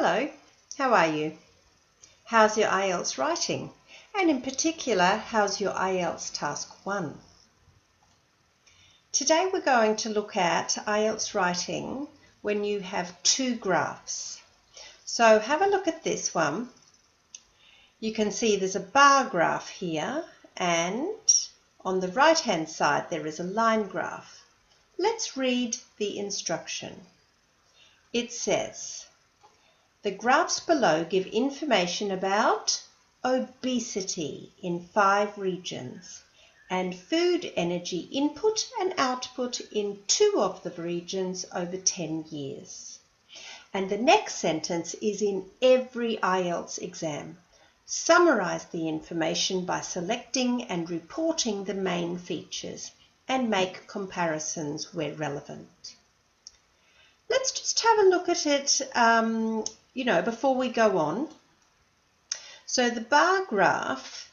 Hello, how are you? How's your IELTS writing? And in particular, how's your IELTS Task 1? Today we're going to look at IELTS writing when you have two graphs. So have a look at this one. You can see there's a bar graph here, and on the right hand side there is a line graph. Let's read the instruction. It says, the graphs below give information about obesity in 5 regions and food energy input and output in 2 of the regions over 10 years. And the next sentence is in every IELTS exam. Summarize the information by selecting and reporting the main features and make comparisons where relevant. Let's just have a look at it, before we go on. So the bar graph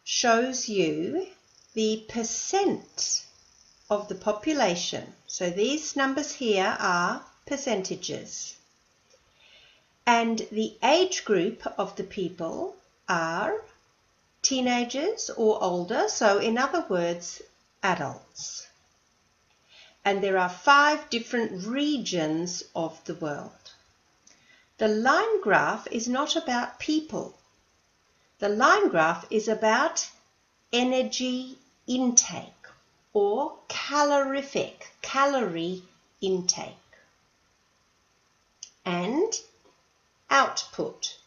shows you the percent of the population. So these numbers here are percentages. And the age group of the people are teenagers or older, so in other words, adults. And there are 5 different regions of the world. The line graph is not about people. The line graph is about energy intake or calorie intake, and output,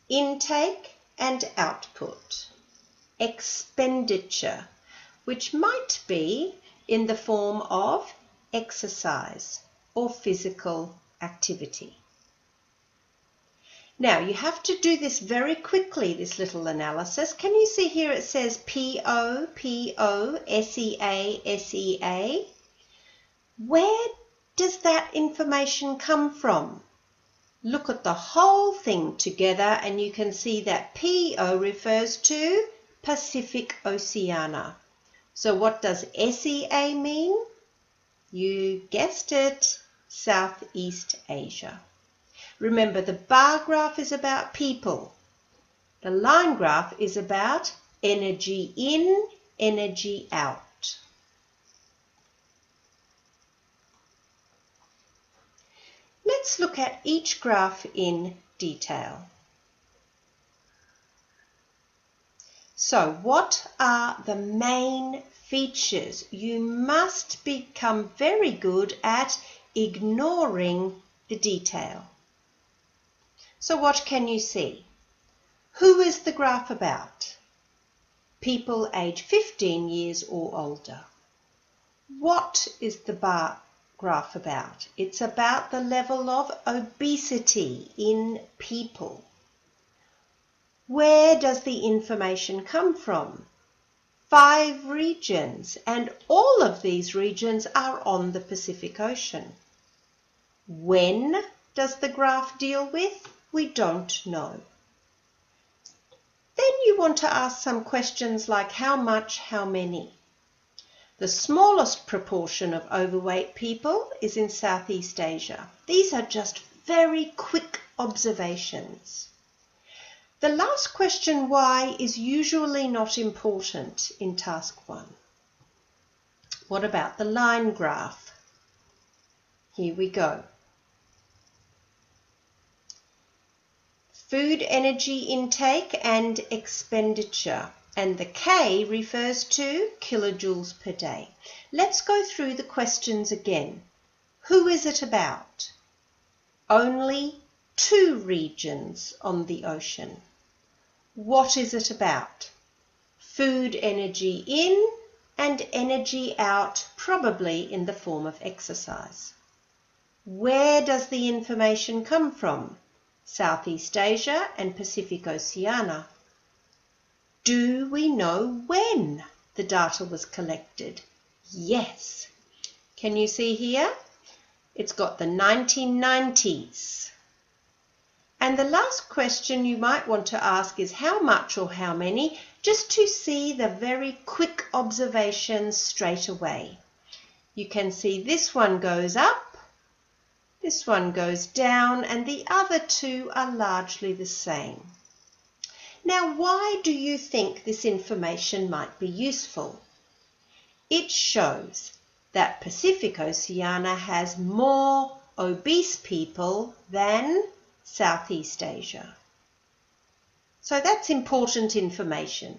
intake and output, expenditure, which might be in the form of exercise or physical activity. Now you have to do this very quickly, this little analysis. Can you see here it says PO, PO, SEA, SEA? Where does that information come from? Look at the whole thing together and you can see that PO refers to Pacific Oceania. So what does SEA mean? You guessed it, Southeast Asia. Remember, the bar graph is about people. The line graph is about energy in, energy out. Let's look at each graph in detail. So, what are the main features? You must become very good at ignoring the detail. So what can you see? Who is the graph about? People age 15 years or older. What is the bar graph about? It's about the level of obesity in people. Where does the information come from? 5 regions, and all of these regions are on the Pacific Ocean. When does the graph deal with? We don't know. Then you want to ask some questions like how much, how many. The smallest proportion of overweight people is in Southeast Asia. These are just very quick observations. The last question, why, is usually not important in Task 1. What about the line graph? Here we go. Food energy intake and expenditure, and the K refers to kilojoules per day. Let's go through the questions again. Who is it about? Only 2 regions on the ocean. What is it about? Food energy in and energy out, probably in the form of exercise. Where does the information come from? Southeast Asia and Pacific Oceania. Do we know when the data was collected? Yes. Can you see here? It's got the 1990s. And the last question you might want to ask is how much or how many, just to see the very quick observations straight away. You can see this one goes up, This one goes down and the other two are largely the same. Now, why do you think this information might be useful? It shows that Pacific Oceania has more obese people than Southeast Asia. So that's important information.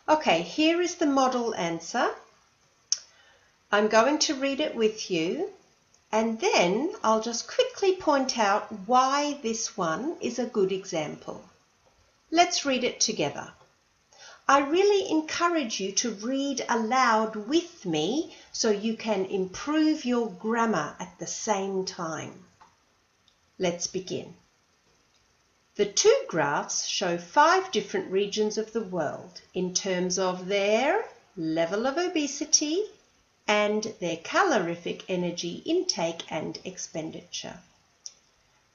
Okay, here is the model answer. I'm going to read it with you, and then I'll just quickly point out why this one is a good example. Let's read it together. I really encourage you to read aloud with me so you can improve your grammar at the same time. Let's begin. The two graphs show 5 different regions of the world in terms of their level of obesity and their calorific energy intake and expenditure.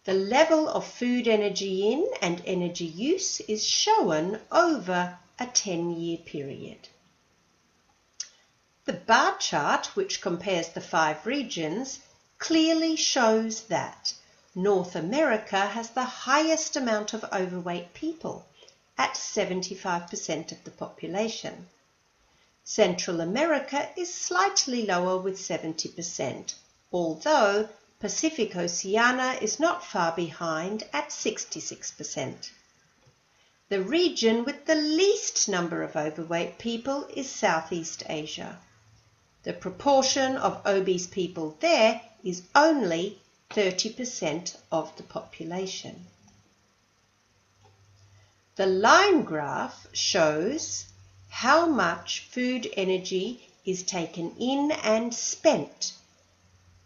The level of food energy in and energy use is shown over a 10-year period. The bar chart, which compares the 5 regions, clearly shows that North America has the highest amount of overweight people, at 75% of the population. Central America is slightly lower with 70%, although Pacific Oceania is not far behind at 66%. The region with the least number of overweight people is Southeast Asia. The proportion of obese people there is only 30% of the population. The line graph shows how much food energy is taken in and spent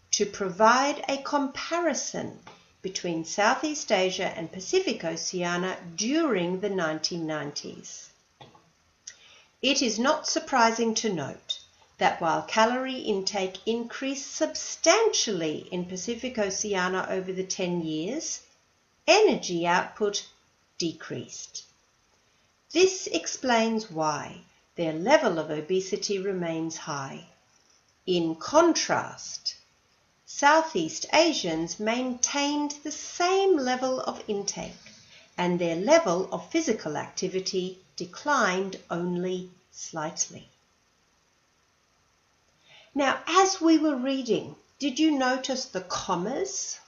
to provide a comparison between Southeast Asia and Pacific Oceania during the 1990s. It is not surprising to note that while calorie intake increased substantially in Pacific Oceania over the 10 years, energy output decreased. This explains why their level of obesity remains high. In contrast, Southeast Asians maintained the same level of intake, and their level of physical activity declined only slightly. Now, as we were reading, did you notice the commas?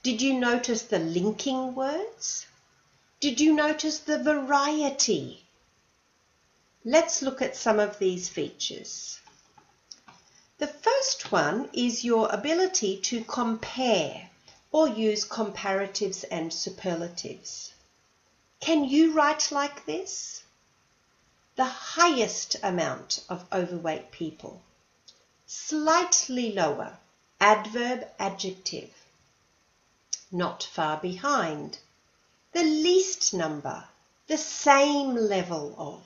Did you notice the linking words? Did you notice the variety? Let's look at some of these features. The first one is your ability to compare or use comparatives and superlatives. Can you write like this? The highest amount of overweight people. Slightly lower, adverb, adjective. Not far behind. The least number, the same level of.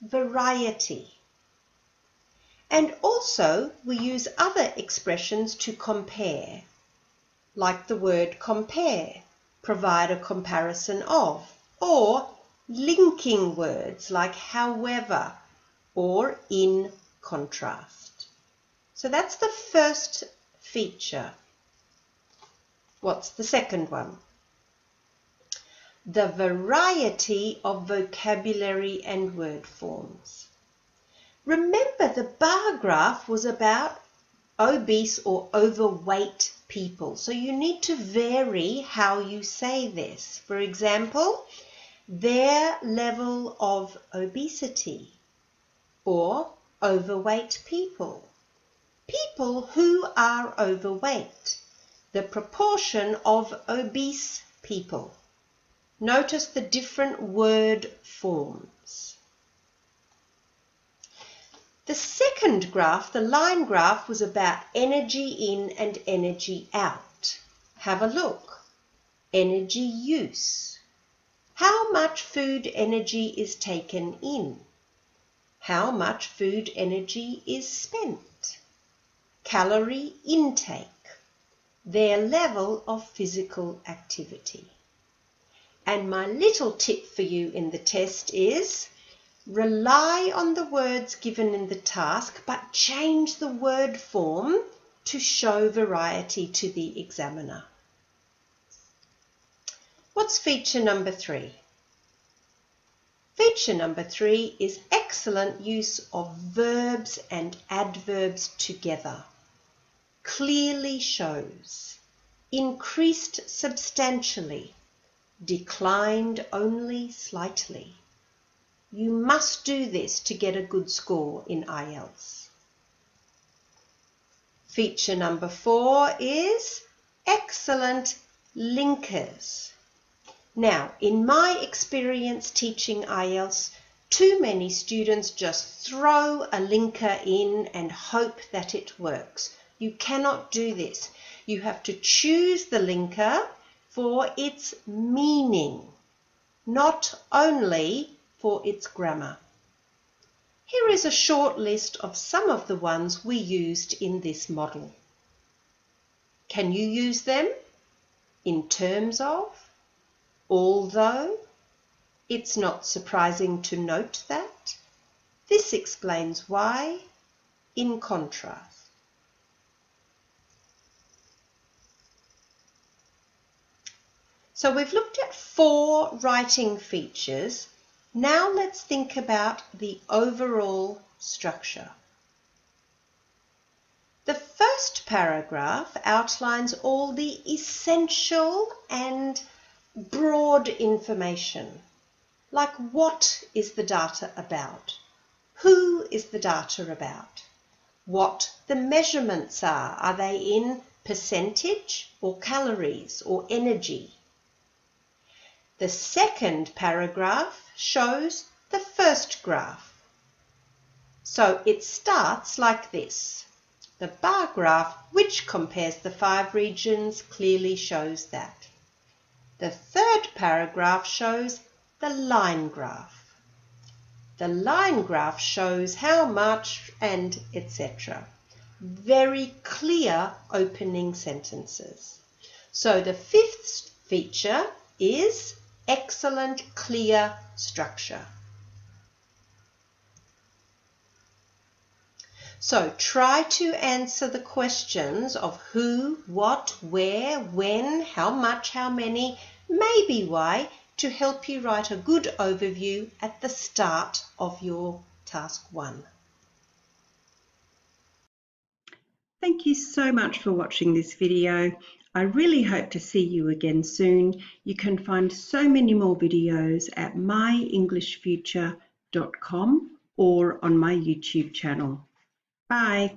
Variety. And also we use other expressions to compare, like the word compare, provide a comparison of, or linking words like however or in contrast. So that's the first feature. What's the second one? The variety of vocabulary and word forms. Remember, the bar graph was about obese or overweight people, so you need to vary how you say this. For example, their level of obesity, or overweight people. People who are overweight. The proportion of obese people. Notice the different word forms. The second graph, the line graph, was about energy in and energy out. Have a look. Energy use. How much food energy is taken in? How much food energy is spent? Calorie intake. Their level of physical activity. And my little tip for you in the test is rely on the words given in the task, but change the word form to show variety to the examiner. What's feature number 3? Feature number 3 is excellent use of verbs and adverbs together. Clearly shows, increased substantially, declined only slightly. You must do this to get a good score in IELTS. Feature number 4 is excellent linkers. Now, in my experience teaching IELTS, too many students just throw a linker in and hope that it works. You cannot do this. You have to choose the linker for its meaning, not only for its grammar. Here is a short list of some of the ones we used in this model. Can you use them? In terms of, although, it's not surprising to note that, this explains why, in contrast. So we've looked at 4 writing features. Now let's think about the overall structure. The first paragraph outlines all the essential and broad information, like what is the data about, who is the data about, what the measurements are they in percentage or calories or energy. The second paragraph shows the first graph. So it starts like this. The bar graph, which compares the 5 regions, clearly shows that. The third paragraph shows the line graph. The line graph shows how much and etc. Very clear opening sentences. So the 5th feature is excellent clear structure. So try to answer the questions of who, what, where, when, how much, how many, maybe why, to help you write a good overview at the start of your Task 1. Thank you so much for watching this video. I really hope to see you again soon. You can find so many more videos at myenglishfuture.com or on my YouTube channel. Bye.